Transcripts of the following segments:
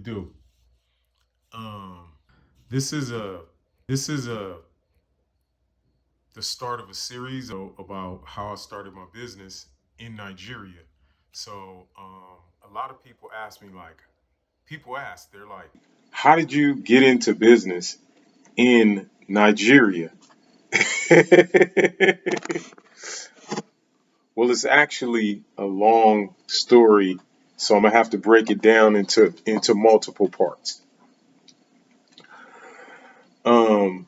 do. Um, this is a this is a the start of a series about how I started my business in Nigeria. So a lot of people ask me they're like, how did you get into business in Nigeria? Well, it's actually a long story, so I'm gonna have to break it down into multiple parts. Um,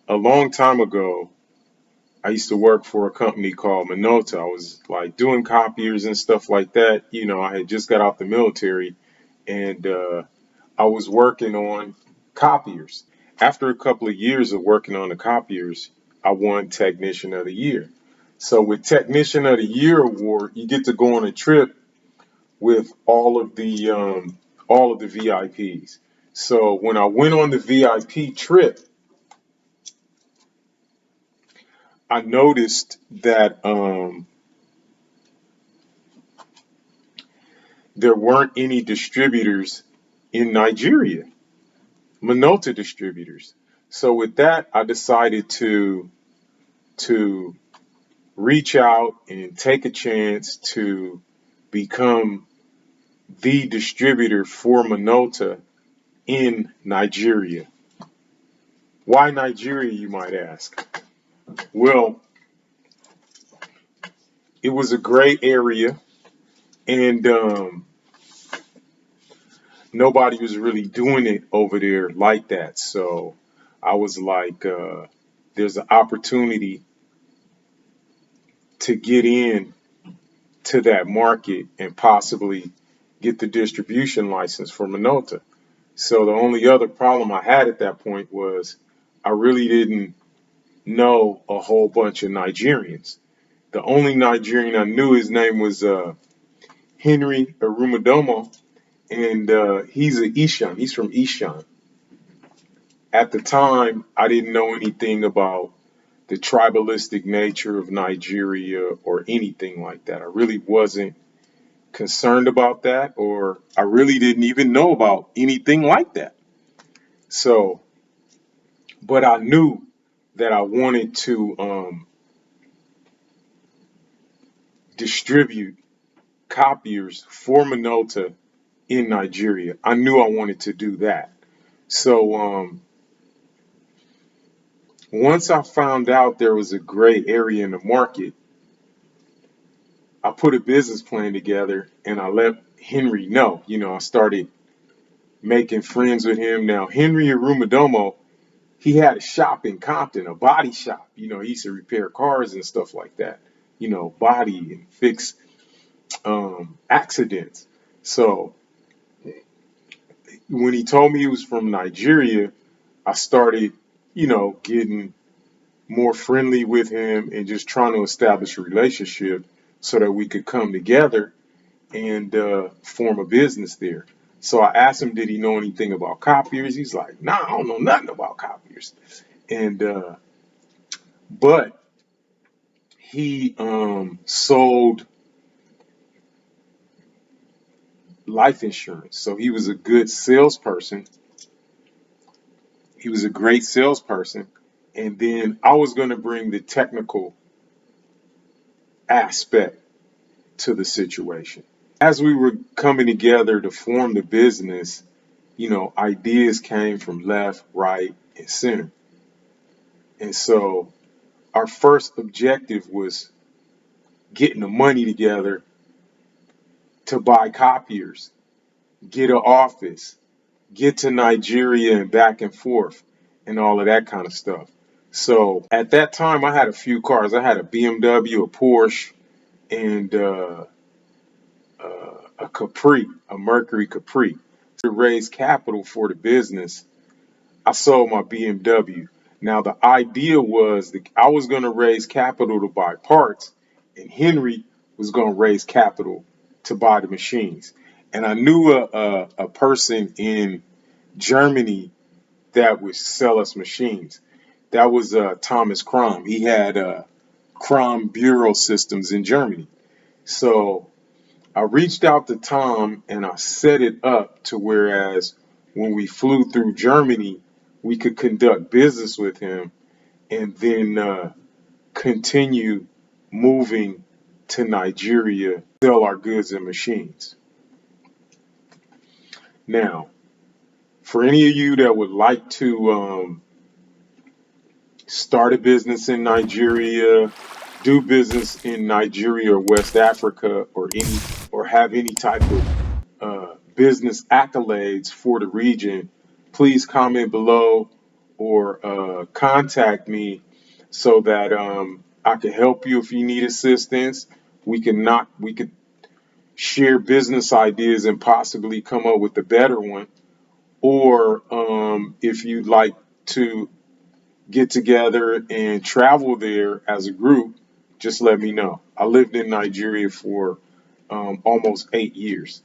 a long time ago, I used to work for a company called Minota. I was like doing copiers and stuff like that. I had just got out the military, and I was working on copiers. After a couple of years of working on the copiers, I won Technician of the Year. So with Technician of the Year award, you get to go on a trip with all of the VIPs. So when I went on the VIP trip, I noticed that there weren't any distributors in Nigeria, Minolta distributors. So with that, I decided to reach out and take a chance to become the distributor for Minolta in Nigeria. Why Nigeria, you might ask? Well, it was a great area, and nobody was really doing it over there like that. So I was like, there's an opportunity to get in to that market and possibly get the distribution license for Minolta. So the only other problem I had at that point was I really didn't know a whole bunch of Nigerians. The only Nigerian I knew, his name was Henry Arumadomo, and he's a Ishan. He's from Ishan. At the time, I didn't know anything about the tribalistic nature of Nigeria or anything like that. I really wasn't concerned about that, or I really didn't even know about anything like that. So, but I knew that I wanted to distribute copiers for Minolta in Nigeria. I knew I wanted to do that. So, once I found out there was a gray area in the market, I put a business plan together and I let Henry know. I started making friends with him. Now, Henry Arumadomo, he had a shop in Compton, a body shop. He used to repair cars and stuff like that, body and fix accidents. So when he told me he was from Nigeria, I started, getting more friendly with him and just trying to establish a relationship so that we could come together and form a business there. So I asked him, did he know anything about copiers? He's like, nah, I don't know nothing about copiers. And but he sold life insurance. So he was a good salesperson. He was a great salesperson. And then I was going to bring the technical aspect to the situation. As we were coming together to form the business, ideas came from left, right, and center. And so our first objective was getting the money together to buy copiers, get an office, get to Nigeria and back and forth, and all of that kind of stuff. So at that time, I had a few cars. I had a BMW, a Porsche, and a Capri, a Mercury Capri. To raise capital for the business, I sold my BMW. Now the idea was that I was going to raise capital to buy parts, and Henry was going to raise capital to buy the machines. And I knew a person in Germany that would sell us machines. That was Thomas Krom. He had Krom Bureau Systems in Germany. So I reached out to Tom and I set it up to whereas when we flew through Germany, we could conduct business with him and then continue moving to Nigeria, sell our goods and machines. Now, for any of you that would like to start a business in Nigeria, do business in Nigeria or West Africa, or have any type of business accolades for the region, please comment below or contact me so that I can help you if you need assistance. We could share business ideas and possibly come up with a better one. Or if you'd like to get together and travel there as a group, just let me know. I lived in Nigeria for almost 8 years.